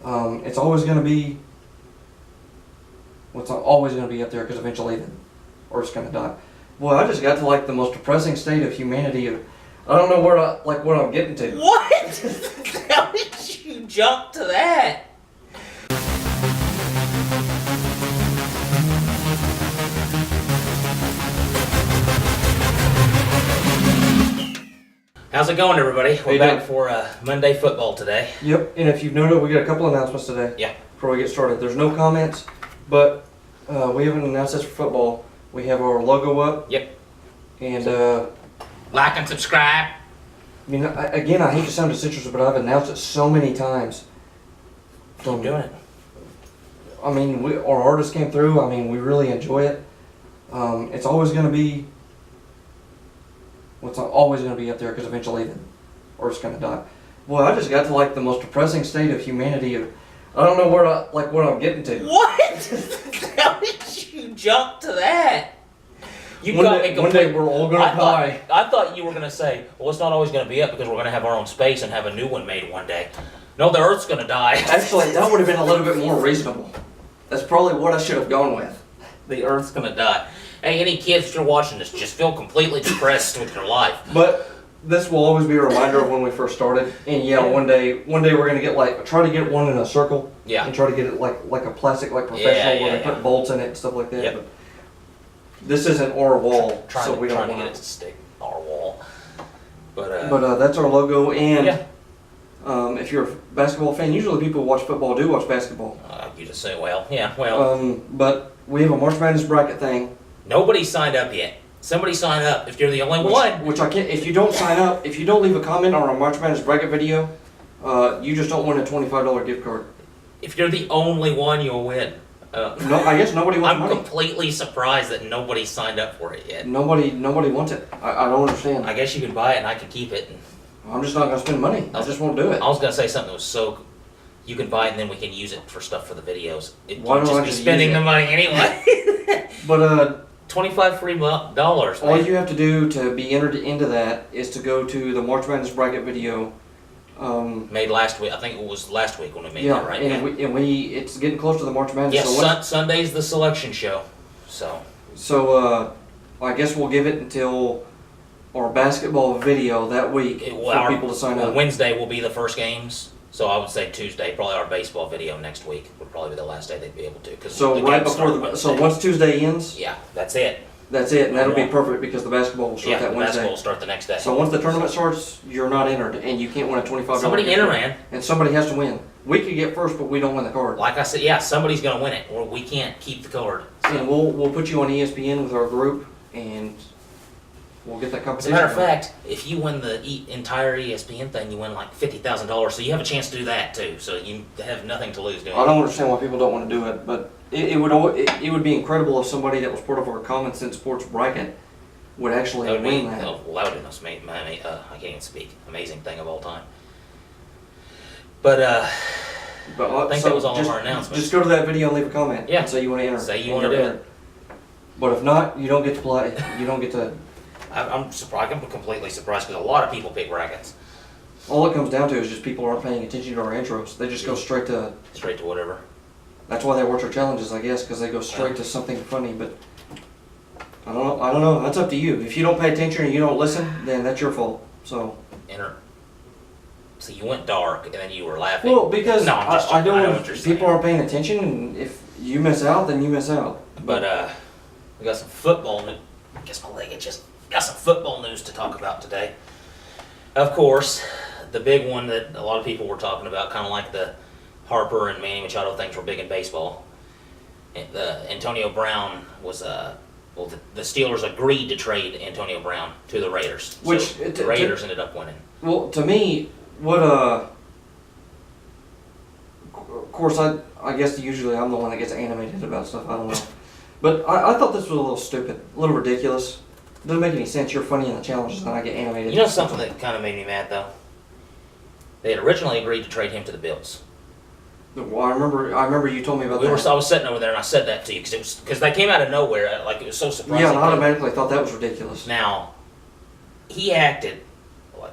It's always going to be, what's always going to be up there because eventually the Earth's going to die. Well, I just got to like the most depressing state of humanity. I don't know where what I'm getting to. What? How did you jump to that? How's it going, everybody? We're back for Monday football today. Yep, and if you've noted, we got a couple announcements today. Yeah. Before we get started, there's no comments, but we haven't announced this for football. We have our logo up. Yep. And like and subscribe. I mean, again, I hate to sound disinterested, but I've announced it so many times. Keep doing it. I mean, our artists came through. I mean, we really enjoy it. It's always going to be. What's always going to be up there because eventually the Earth's going to die. Well, I just got to like the most depressing state of humanity. I don't know where what I'm getting to. What? How did you jump to that? You One day we're all going to die. I thought you were going to say, well, it's not always going to be up because we're going to have our own space and have a new one made one day. No, the Earth's going to die. Actually, that would have been a little bit more reasonable. That's probably what I should have gone with. The Earth's going to die. Hey, any kids that are watching this, just feel completely depressed with your life. But this will always be a reminder of when we first started. And yeah, one day we're gonna get try to get one in a circle. Yeah. And try to get it like a plastic, like professional, where they put bolts in it and stuff like that. Yep. But this isn't our wall, so we don't trying to want get it to stick our wall. But that's our logo. And yeah. If you're a basketball fan, usually people who watch football do watch basketball. You just say, well. But we have a March Madness bracket thing. Nobody signed up yet. Somebody sign up if you're the only one. Which I can't. If you don't sign up, if you don't leave a comment on our March Madness bracket video, you just don't win a $25 gift card. If you're the only one, you'll win. No, I guess nobody wants money. I'm completely surprised that nobody signed up for it yet. Nobody wants it. I don't understand. I guess you can buy it and I can keep it. I'm just not gonna spend money. I just won't do it. I was gonna say something that was so. You can buy it and then we can use it for stuff for the videos. Why don't I just be spending the money anyway? But $25 free dollars. All you have to do to be entered into that is to go to the March Madness bracket video. Made last week. I think it was last week when we made that, right? And it's getting close to the March Madness. Yes, so Sunday's the selection show. So I guess we'll give it until our basketball video that week for people to sign up. Wednesday will be the first games. So I would say Tuesday, probably our baseball video next week would probably be the last day they'd be able to. So right before so once Tuesday ends. Yeah, that's it. That's it, and that'll be perfect because the basketball will start that Wednesday. Yeah, the basketball will start the next day. So once the tournament starts, you're not entered, and you can't win a $25. Somebody enter, man. And somebody has to win. We could get first, but we don't win the card. Like I said, yeah, somebody's going to win it, or we can't keep the card. And we'll put you on ESPN with our group, and we'll get that As a competition. matter of fact, if you win the entire ESPN thing, you win like $50,000. So you have a chance to do that too. So you have nothing to lose doing it. I don't understand why people don't want to do it, but it would be incredible if somebody that was part of our Common Sense Sports bracket would actually win that. Well, that would be the most I can't even speak. Amazing thing of all time. But I think that was all of our announcements. Just go to that video and leave a comment. Yeah. And say you want to enter. Say you want to do it. But if not, you don't get to play. You don't get to. I'm surprised. I'm completely surprised because a lot of people pick brackets. All it comes down to is just people aren't paying attention to our intros. They just go straight to Whatever. That's why they watch our challenges, I guess, because they go straight to something funny. But I don't know. That's up to you. If you don't pay attention and you don't listen, then that's your fault. So. Enter. So you went dark and then you were laughing. Well, because no, I don't. know what you're saying. People aren't paying attention, and if you miss out, then you miss out. But we got some football news. I guess my leg itches. Got some football news to talk about today. Of course, the big one that a lot of people were talking about, kind of like the Harper and Manny Machado things were big in baseball. Antonio Brown was the Steelers agreed to trade Antonio Brown to the Raiders. Which the Raiders ended up winning. Well, to me, of course, I guess usually I'm the one that gets animated about stuff. I don't know, but I thought this was a little stupid, a little ridiculous. It doesn't make any sense. You're funny in the challenges, and I get animated. You know something that kind of made me mad though? They had originally agreed to trade him to the Bills. Well, I remember you told me about that. I was sitting over there and I said that to you because they came out of nowhere, like it was so surprising. Yeah, and I automatically thought that was ridiculous. Now, he acted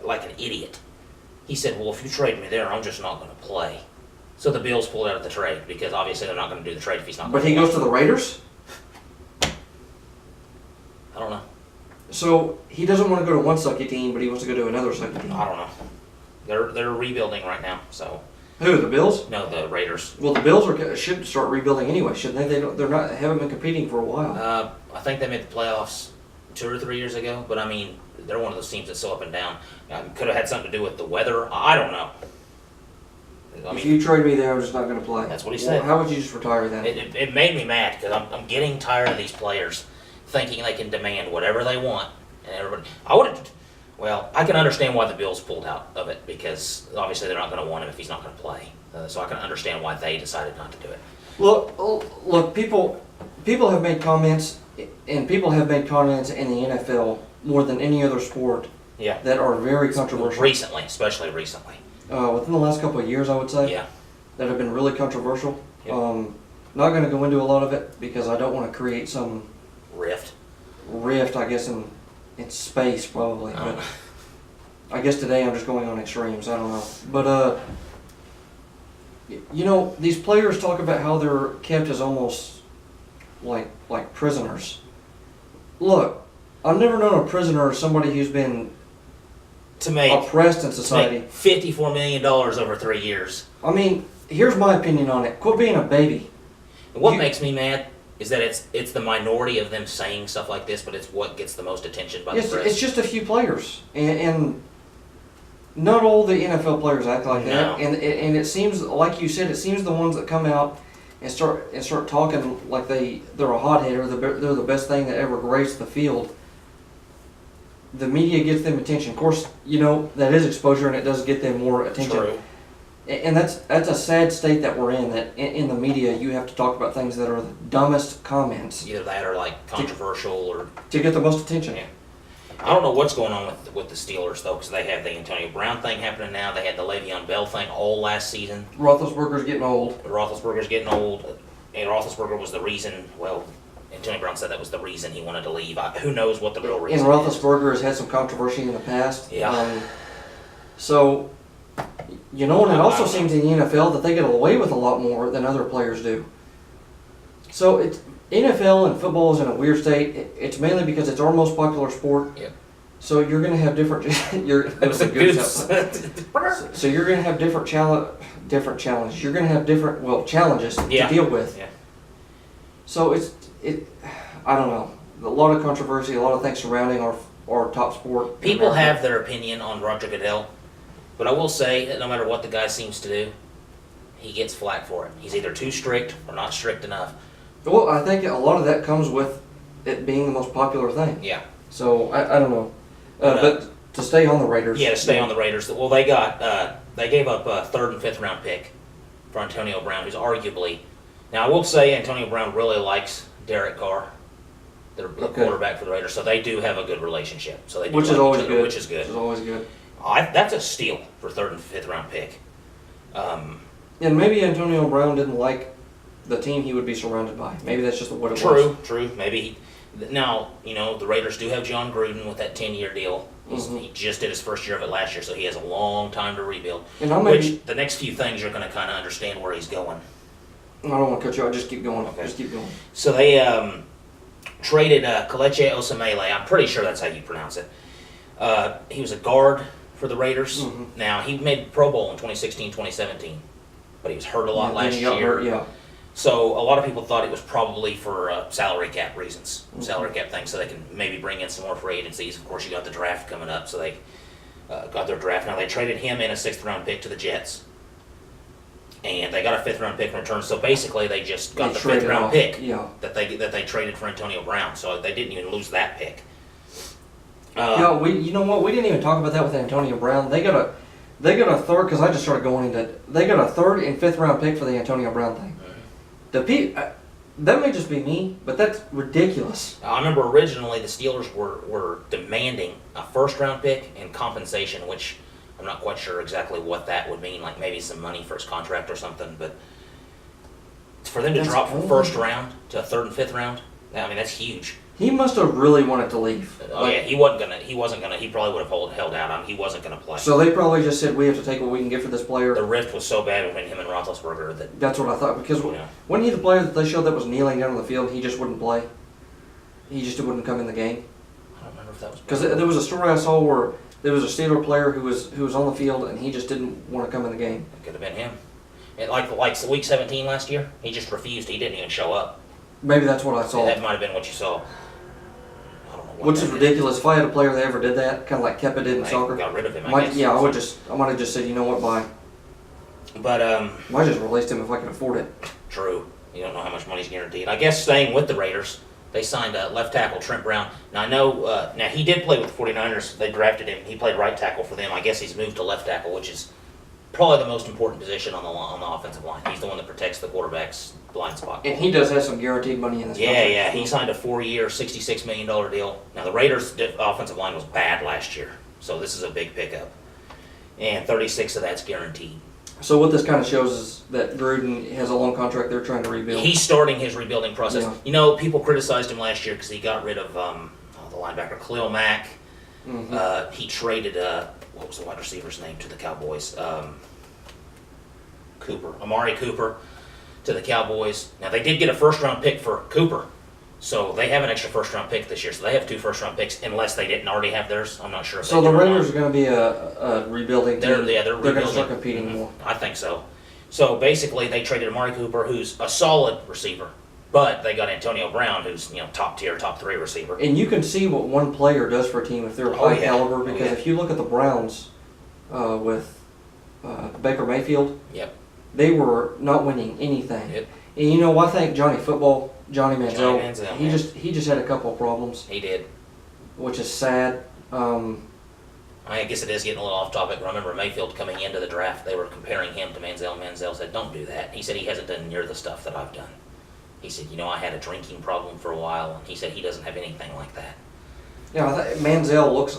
like an idiot. He said, "Well, if you trade me there, I'm just not going to play." So the Bills pulled out of the trade because obviously they're not going to do the trade if he's not. But he goes to the Raiders? I don't know. So he doesn't want to go to one sucky team, but he wants to go to another sucky team. I don't know. They're rebuilding right now. So Who, the Bills? no, the Raiders. Well, the Bills should start rebuilding anyway, shouldn't they? Haven't been competing for a while. I think they made the playoffs 2 or 3 years ago, but I mean they're one of those teams that's so up and down. Could have had something to do with the weather. I don't know. I If mean, you trade me there, I'm just not going to play. That's what he Well, said. how would you just retire then? it made me mad because I'm getting tired of these players thinking they can demand whatever they want, and everybody. I can understand why the Bills pulled out of it because obviously they're not going to want him if he's not going to play. So I can understand why they decided not to do it. Look, people have made comments, and people have made comments in the NFL more than any other sport Yeah. that are very controversial. Recently, especially recently. Within the last couple of years, I would say, Yeah. that have been really controversial. Yep. Not going to go into a lot of it because I don't want to create some Rift. I guess, in space probably. I don't But know. I guess today I'm just going on extremes. I don't know. But you know, these players talk about how they're kept as almost like prisoners. Look, I've never known a prisoner as somebody who's been To make oppressed in society. $54 million over 3 years. I mean, here's my opinion on it. Quit being a baby. And what You- makes me mad is that it's the minority of them saying stuff like this, but it's what gets the most attention by the It's press. just a few players, and not all the NFL players act like that. No. And it seems, like you said, it seems the ones that come out and start talking like they're a hothead or they're the best thing that ever graced the field. The media gets them attention. Of course, you know that is exposure, and it does get them more attention. True. And that's a sad state that we're in. That in the media, you have to talk about things that are the dumbest comments Either that or like controversial or to get the most attention. Yeah. I don't know what's going on with the Steelers though, because they have the Antonio Brown thing happening now. They had the Le'Veon Bell thing all last season. Roethlisberger's getting old. Roethlisberger's getting old, and Roethlisberger was the reason. Well, Antonio Brown said that was the reason he wanted to leave. Who knows what the real And reason is? Roethlisberger has had some controversy in the past. Yeah. So, you know, and it I also don't seems in the NFL that they get away with a lot more than other players do. So it's NFL and football is in a weird state. It's mainly because it's our most popular sport. Yep. So you're going to have different. It was a goose. So you're going to have different challenges. You're going to have different challenges Yeah. to deal with. Yeah. So I don't know. A lot of controversy, a lot of things surrounding our top sport. in People America. have their opinion on Roger Goodell, but I will say that no matter what the guy seems to do, he gets flack for it. He's either too strict or not strict enough. Well, I think a lot of that comes with it being the most popular thing. Yeah. So I don't know. But to stay on the Raiders. Yeah, to stay on the Raiders. Well, they gave up a 3rd and 5th round pick for Antonio Brown, who's arguably. Now, I will say Antonio Brown really likes Derek Carr, the Okay. quarterback for the Raiders, so they do have a good relationship. So they do Which is like always each other, good. Which is good. Which is always good. That's a steal for 3rd and 5th round pick. And maybe Antonio Brown didn't like the team he would be surrounded by. Maybe that's just what it was. True. Maybe. Now, you know, the Raiders do have John Gruden with that 10-year deal. Mhm. He just did his first year of it last year, so he has a long time to rebuild. And I maybe Which the next few things you're going to kind of understand where he's going. I don't want to cut you off. Just keep going. Okay. Just keep going. So they traded Kelechi Osemele. I'm pretty sure that's how you pronounce it. He was a guard for the Raiders. Mhm. Now, he made Pro Bowl in 2016, 2017, but he was hurt a lot Yeah, last then he got year. hurt, yeah. So a lot of people thought it was probably for salary cap reasons, Mhm. salary cap things, so they can maybe bring in some more free agencies. Of course, you got the draft coming up, so they got their draft. Now they traded him in a 6th round pick to the Jets, and they got a 5th round pick in return. So basically, they just got They the 5th traded round off. pick Yeah. that they traded for Antonio Brown. So they didn't even lose that pick. Yeah, you know what? We didn't even talk about that with Antonio Brown. They got a 3rd because I just started going into. They got a 3rd and 5th round pick for the Antonio Brown thing. That may just be me, but that's ridiculous. I remember originally the Steelers were demanding a 1st round pick and compensation, which I'm not quite sure exactly what that would mean, like maybe some money for his contract or something, but for them to That's drop from only- 1st round to a 3rd and 5th round, I mean, that's huge. He must have really wanted to leave. Oh yeah, he wasn't gonna. He probably would have held out on him. He wasn't gonna play. So they probably just said, we have to take what we can get for this player. The rift was so bad between him and Roethlisberger that That's what I thought, because Yeah. wasn't he the player that they showed that was kneeling down on the field and he just wouldn't play? He just wouldn't come in the game? I don't remember if that was Because there was a story I saw where there was a Steeler player who was on the field and he just didn't want to come in the game. It could have been him. And like week 17 last year, he just refused. He didn't even show up. Maybe that's what I saw. That might have been what you saw. I don't know what Which that is ridiculous. If I had a player that ever did that, kind of like Kepa did in They soccer, got rid of him, I might, guess. yeah, I might have just said, you know what, bye. But Might have just released him if I could afford it. true. You don't know how much money's guaranteed. I guess staying with the Raiders, they signed left tackle Trent Brown. Now I know. Now he did play with the 49ers. They drafted him. He played right tackle for them. I guess he's moved to left tackle, which is probably the most important position on the offensive line. He's the one that protects the quarterback's blind spot. And he does have some guaranteed money in this Yeah, contract. yeah. He signed a 4-year, $66 million deal. Now, the Raiders' offensive line was bad last year, so this is a big pickup. And 36 of that's guaranteed. So what this kind of shows is that Gruden has a long contract they're trying to rebuild. He's starting his rebuilding process. Yeah. You know, people criticized him last year because he got rid of the linebacker Khalil Mack. Mhm. He traded, what was the wide receiver's name to the Cowboys? Amari Cooper to the Cowboys. Now, they did get a first-round pick for Cooper, so they have an extra first-round pick this year. So they have 2 first-round picks, unless they didn't already have theirs. I'm not sure if So they the did or not. Raiders are going to be a rebuilding team. They're They're going to rebuilding. start competing Mhm. more. I think so. So basically, they traded Amari Cooper, who's a solid receiver, but they got Antonio Brown, who's top tier, top 3 receiver. And you can see what one player does for a team if they're Oh, high yeah. caliber. Oh, Because yeah. if you look at the Browns with Baker Mayfield, Yep. they were not winning anything. Yep. And you know, I think Johnny Manziel, Johnny Manziel, he yeah. he just had a couple of problems, He did. which is sad. I guess it is getting a little off topic. But I remember Mayfield coming into the draft. They were comparing him to Manziel. Manziel said, "Don't do that." He said he hasn't done near the stuff that I've done. He said, I had a drinking problem for a while, and he said he doesn't have anything like that. Yeah, Manziel looks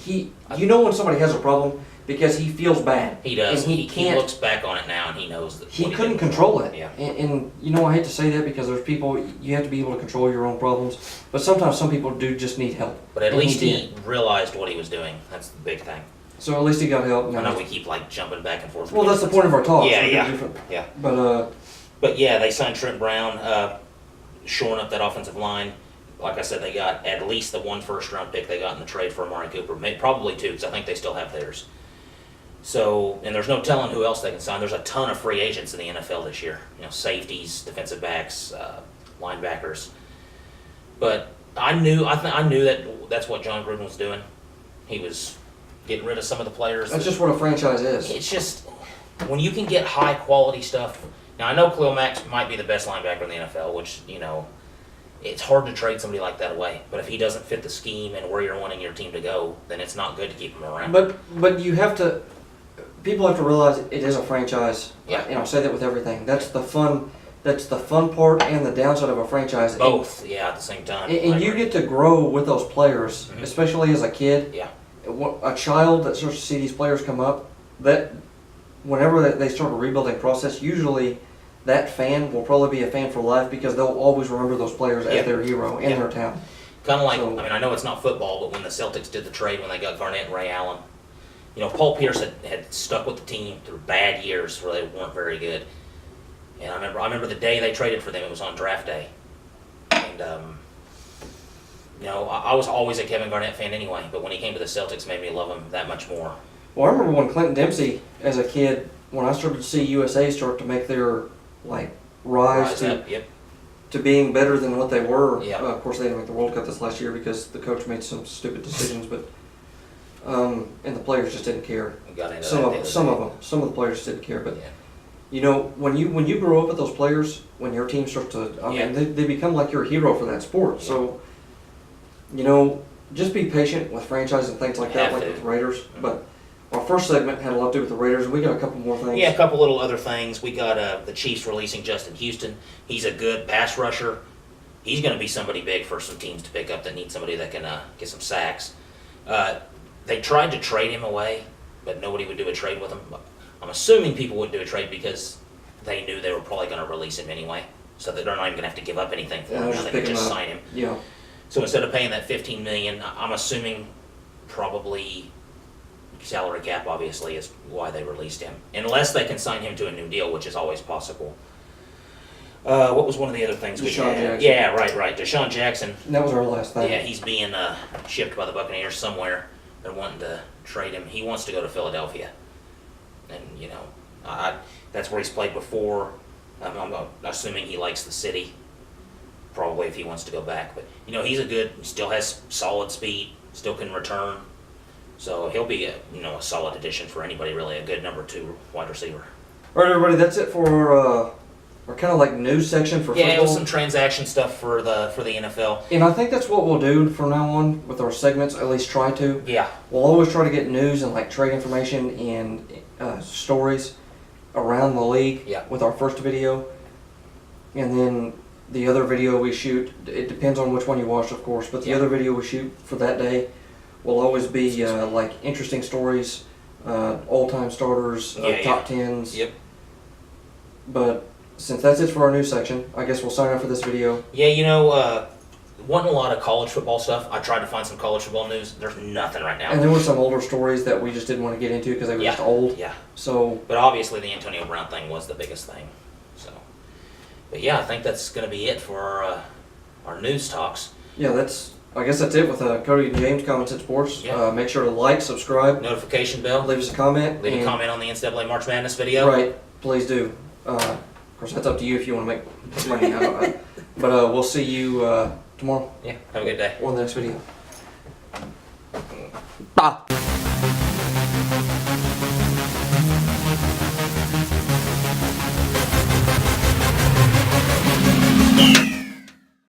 you know when somebody has a problem because he feels bad. He does. And He can't. looks back on it now, and he knows that He what couldn't did. control it. Yeah. And I hate to say that because there's people, you have to be able to control your own problems. But sometimes some people do just need help. But at And least he he realized what he was doing. That's the big thing. So at least he got help. I know we keep jumping back and forth. Well, that's the point of our talk. Yeah, so we're yeah. different. Yeah. But yeah, they signed Trent Brown, shoring up that offensive line. Like I said, they got at least the 1 first-round pick they got in the trade for Amari Cooper. Probably 2, because I think they still have theirs. So, and there's no telling who else they can sign. There's a ton of free agents in the NFL this year. Safeties, defensive backs, linebackers. But I knew that that's what John Gruden was doing. He was getting rid of some of the players. that's just what a franchise is. It's just when you can get high quality stuff. Now I know Khalil Mack might be the best linebacker in the NFL, which it's hard to trade somebody like that away. But if he doesn't fit the scheme and where you're wanting your team to go, then it's not good to keep him around. But you have to. People have to realize it is a franchise. Yeah. And I'll say that with everything. That's the fun. That's the fun part and the downside of a franchise. Both, yeah, at the same time. And you get to grow with those players, Mhm. especially as a kid. Yeah. A child that starts to see these players come up, that whenever they start a rebuilding process, usually that fan will probably be a fan for life because they'll always remember those players Yep. as their hero in Yep. their town. Kind of like, So- I know it's not football, but when the Celtics did the trade when they got Garnett and Ray Allen, Paul Pierce had stuck with the team through bad years where they weren't very good. And I remember the day they traded for them, it was on draft day. And, I was always a Kevin Garnett fan anyway, but when he came to the Celtics, it made me love him that much more. Well, I remember when Clinton Dempsey, as a kid, when I started to see USA start to make their rise to up, yep. to being better than what they were. Yeah. Of course, they didn't make the World Cup this last year because the coach made some stupid decisions, but and the players just didn't care. We got into Some that of the them, other some day. of them, some of the players just didn't care. But Yeah. when you grow up with those players, when your team starts to, Yeah. they become like your hero for that sport. Yeah. So, just be patient with franchises and things like that, Have like to. with the Raiders. But our first segment had a lot to do with the Raiders, and we got a couple more things. Yeah, a couple little other things. We got the Chiefs releasing Justin Houston. He's a good pass rusher. He's going to be somebody big for some teams to pick up that need somebody that can get some sacks. They tried to trade him away, but nobody would do a trade with him. I'm assuming people wouldn't do a trade because they knew they were probably going to release him anyway. so that they're not even gonna have to give up anything for Yeah, him. just Now they pick can him just up. sign him. Yeah. So instead of paying that 15 million, I'm assuming probably salary cap obviously is why they released him, unless they can sign him to a new deal, which is always possible. What was one of the other things we Deshaun had? Jackson. Yeah, right. Deshaun Jackson. And that was our last thing. Yeah, he's being shipped by the Buccaneers somewhere. They're wanting to trade him. He wants to go to Philadelphia, and that's where he's played before. I'm assuming he likes the city. Probably if he wants to go back, but he's he still has solid speed, still can return, so he'll be a solid addition for anybody really, a good number 2 wide receiver. All right, everybody, that's it for our kind of like news section for Yeah, it was football. some transaction stuff for the NFL. And I think that's what we'll do from now on with our segments. At least try to. Yeah, We'll always try to get news and like trade information and stories around the league. Yeah. With our first video, and then the other video we shoot. It depends on which one you watch, of course. But the Yeah. other video we shoot for that day will always be like interesting stories, all-time starters, top tens. Yep. But since that's it for our news section, I guess we'll sign off for this video. Yeah, wanting a lot of college football stuff. I tried to find some college football news. There's nothing right now. And there were some older stories that we just didn't want to get into because they were just old. Yeah. So, But obviously the Antonio Brown thing was the biggest thing. So, but yeah, I think that's going to be it for our news talks. yeah, I guess that's it with Cody and James, Common Sense Sports. Yeah. Make sure to like, subscribe, Notification bell. leave us a comment. Leave a and- comment on the NCAA March Madness video. Right, please do. Of course, that's up to you if you want to make money. But we'll see you tomorrow Yeah. Have a good day. or the next video. Bye.